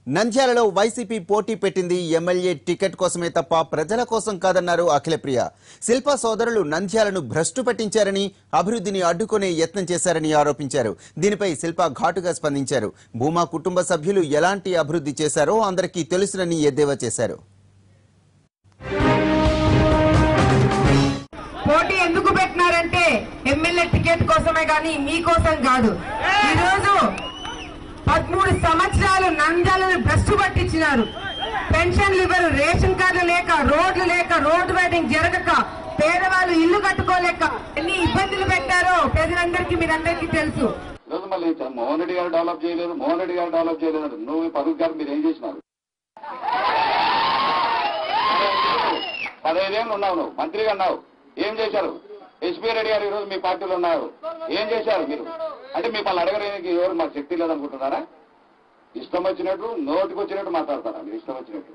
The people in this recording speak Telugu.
నంద్యాలలో వైసీపీ పోటీ పెట్టింది ఎమ్మెల్యే టికెట్ కోసమే తప్ప ప్రజల కోసం కాదన్నారు అఖిలప్రియ. శిల్పా సోదరులు నంద్యాలను భ్రష్టు పట్టించారని, అభివృద్ధిని అడ్డుకునే యత్నం చేశారని ఆరోపించారు. దీనిపై శిల్పా ఘాటుగా స్పందించారు. భూమా కుటుంబ సభ్యులు ఎలాంటి అభివృద్ధి చేశారో అందరికీ తెలుసునని ఎద్దేవా చేశారు. పోటీ ఎందుకు పెట్టినారంటే ఎమ్మెల్యే టికెట్ కోసమే గానీ మీకోసం కాదు. ఈరోజు 13 సంవత్సరాలు నంద్యాలను భ్రష్టు పట్టించినారు. పెన్షన్లు ఇవ్వరు, రేషన్ కార్డులు లేక, రోడ్లు లేక, రోడ్డు వైడింగ్ జరగక, పేదవాళ్ళు ఇల్లు కట్టుకోలేక ఎన్ని ఇబ్బందులు పెట్టారో ప్రజలందరికీ మీరందరికీ తెలుసు. ఈరోజు మళ్ళీ మోహన్ రెడ్డి గారు డెవలప్ చేయలేదు, మోహన్ రెడ్డి గారు డెవలప్ చేయలేదు. నువ్వు పరుగు గారు మీరు ఏం చేసినారు? 15 ఏళ్ళు ఉన్నావు, నువ్వు మంత్రిగా ఉన్నావు, ఏం చేశారు? ఎస్పీ రెడ్డి గారు ఈరోజు మీ పార్టీలో ఉన్నారు, ఏం చేశారు మీరు? అంటే మీ వాళ్ళు అడగడానికి ఎవరు మాకు శక్తి లేదనుకుంటున్నారా? ఇష్టం వచ్చినట్టు నోటికి వచ్చినట్టు మాట్లాడతారా మీరు? ఇష్టం వచ్చినట్టు